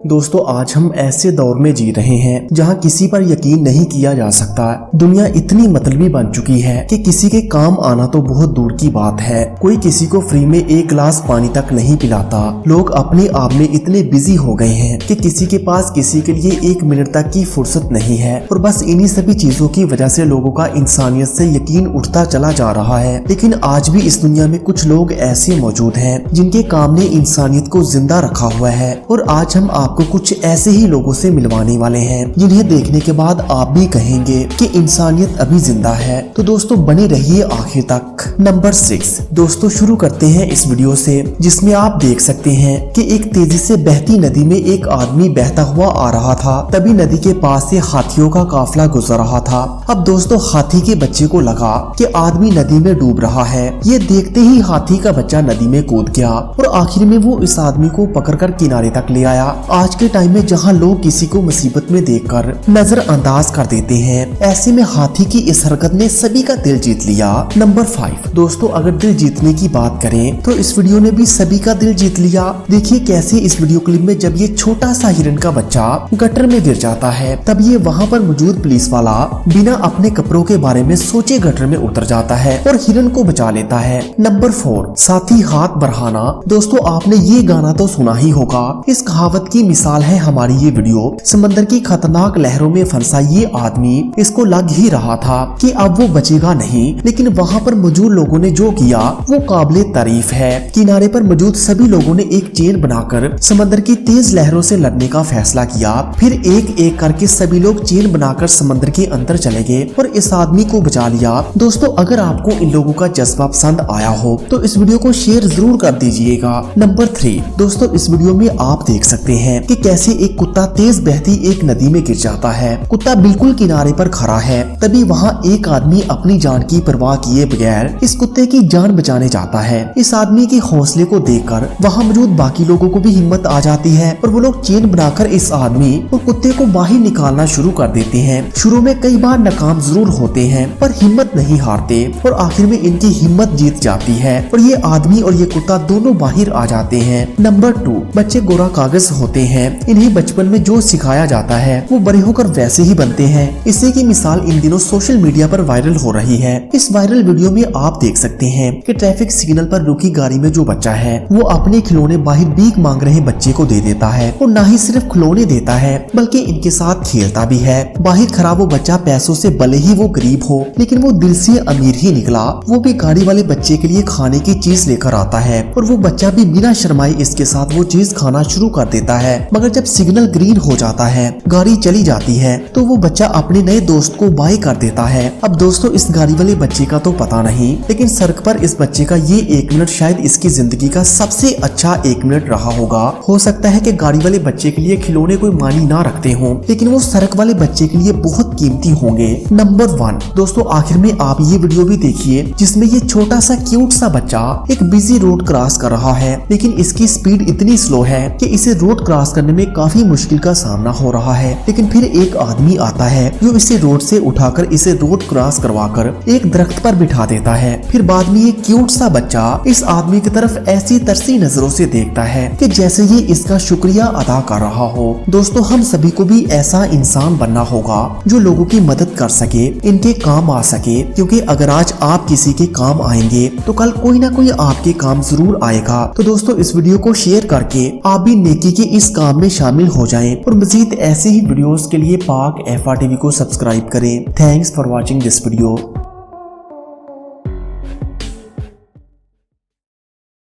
दोस्तों आज हम ऐसे दौर में जी रहे हैं जहां किसी पर यकीन नहीं किया जा सकता। दुनिया इतनी मतलबी बन चुकी है कि किसी के काम आना तो बहुत दूर की बात है। कोई किसी को फ्री में एक गिलास पानी तक नहीं पिलाता। लोग अपने आप में इतने बिजी हो गए हैं कि किसी के पास किसी के लिए एक मिनट तक की फुर्सत नहीं है। और बस इन्हीं सभी चीजों की वजह से लोगों का इंसानियत से यकीन उठता चला जा रहा है। लेकिन आज भी इस दुनिया में कुछ लोग ऐसे मौजूद हैं जिनके काम ने इंसानियत को जिंदा रखा हुआ है। और आज हम आपको कुछ ऐसे ही लोगों से मिलवाने वाले हैं जिन्हें देखने के बाद आप भी कहेंगे कि इंसानियत अभी जिंदा है। तो दोस्तों बने रहिए आखिर तक। नंबर 6 दोस्तों शुरू करते हैं इस वीडियो से जिसमें आप देख सकते हैं कि एक तेजी से बहती नदी में एक आदमी बहता हुआ आ रहा था। तभी नदी के पास से हाथियों का काफिला गुजर रहा था। अब दोस्तों हाथी के बच्चे को लगा कि आदमी नदी में डूब रहा है। ये देखते ही हाथी का बच्चा नदी में कूद गया और आखिर में वो इस आदमी को पकड़कर किनारे तक ले आया। आज के टाइम में जहां लोग किसी को मुसीबत में देखकर नजरअंदाज कर देते हैं, ऐसे में हाथी की इस हरकत ने सभी का दिल जीत लिया। नंबर 5 दोस्तों अगर दिल जीतने की बात करें तो इस वीडियो ने भी सभी का दिल जीत लिया। देखिए कैसे इस वीडियो क्लिप में जब ये छोटा सा हिरन का बच्चा गटर में गिर जाता है तब ये वहाँ पर मौजूद पुलिस वाला बिना अपने कपड़ों के बारे में सोचे गटर में उतर जाता है और हिरन को बचा लेता है। नंबर 4 साथी हाथ बढ़ाना। दोस्तों आपने ये गाना तो सुना ही होगा। इस कहावत की मिसाल है हमारी ये वीडियो। समंदर की खतरनाक लहरों में फंसा ये आदमी इसको लग ही रहा था कि अब वो बचेगा नहीं, लेकिन वहाँ पर मौजूद लोगों ने जो किया वो काबिले तारीफ है। किनारे पर मौजूद सभी लोगों ने एक चेन बनाकर समंदर की तेज लहरों से लड़ने का फैसला किया। फिर एक एक करके सभी लोग चेन बनाकर समंदर के अंदर चले गए और इस आदमी को बचा लिया। दोस्तों अगर आपको इन लोगों का जज्बा पसंद आया हो तो इस वीडियो को शेयर जरूर कर दीजिएगा। नंबर 3 दोस्तों इस वीडियो में आप देख सकते हैं कि कैसे एक कुत्ता तेज बहती एक नदी में गिर जाता है। कुत्ता बिल्कुल किनारे पर खड़ा है। तभी वहाँ एक आदमी अपनी जान की परवाह किए बगैर इस कुत्ते की जान बचाने जाता है। इस आदमी के हौसले को देखकर वहाँ मौजूद बाकी लोगों को भी हिम्मत आ जाती है और वो लोग चेन बनाकर इस आदमी और कुत्ते को बाहर निकालना शुरू कर देते हैं। शुरू में कई बार नाकाम जरूर होते हैं पर हिम्मत नहीं हारते और आखिर में इनकी हिम्मत जीत जाती है और ये आदमी और ये कुत्ता दोनों बाहर आ जाते हैं। नंबर 2 बच्चे गोरा कागज होते हैं। इन्हें बचपन में जो सिखाया जाता है वो बड़े होकर वैसे ही बनते हैं। इसी की मिसाल इन दिनों सोशल मीडिया पर वायरल हो रही है। इस वायरल वीडियो में आप देख सकते हैं कि ट्रैफिक सिग्नल पर रुकी गाड़ी में जो बच्चा है वो अपने खिलौने बाहर भीख मांग रहे बच्चे को दे देता है और न ही सिर्फ खिलौने देता है बल्कि इनके साथ खेलता भी है। बाहर खड़ा वो बच्चा पैसों से भले ही वो गरीब हो लेकिन वो दिल से अमीर ही निकला। वो भी गाड़ी वाले बच्चे के लिए खाने की चीज लेकर आता है और वो बच्चा भी बिना शर्माए इसके साथ वो चीज खाना शुरू कर देता है। मगर जब सिग्नल ग्रीन हो जाता है, गाड़ी चली जाती है तो वो बच्चा अपने नए दोस्त को बाय कर देता है। अब दोस्तों इस गाड़ी वाले बच्चे का तो पता नहीं, लेकिन सड़क पर इस बच्चे का ये 1 मिनट शायद इसकी जिंदगी का सबसे अच्छा 1 मिनट रहा होगा। हो सकता है कि गाड़ी वाले बच्चे के लिए खिलौने कोई मानी ना रखते हों, लेकिन वो सड़क वाले बच्चे के लिए बहुत कीमती होंगे। नंबर 1 दोस्तों आखिर में आप ये वीडियो भी देखिए जिसमें ये छोटा सा क्यूट सा बच्चा एक बिजी रोड क्रॉस कर रहा है, लेकिन इसकी स्पीड इतनी स्लो है कि इसे रोड क्रॉस करने में काफी मुश्किल का सामना हो रहा है। लेकिन फिर एक आदमी आता है जो इसे रोड से उठाकर इसे रोड क्रॉस करवाकर एक दरख्त पर बिठा देता है। फिर बाद में ये क्यूट सा बच्चा इस आदमी की तरफ ऐसी तरसी नजरों से देखता है कि जैसे ये इसका शुक्रिया अदा कर रहा हो। दोस्तों हम सभी को भी ऐसा इंसान बनना होगा जो लोगों की मदद कर सके, इनके काम आ सके, क्योंकि अगर आज आप किसी के काम आएंगे तो कल कोई ना कोई आपके काम जरूर आएगा। तो दोस्तों इस वीडियो को शेयर करके आप भी नेकी के इस काम में शामिल हो जाएं और मजीद ऐसे ही वीडियोस के लिए पाक FR TV को सब्सक्राइब करें। Thanks for watching this video.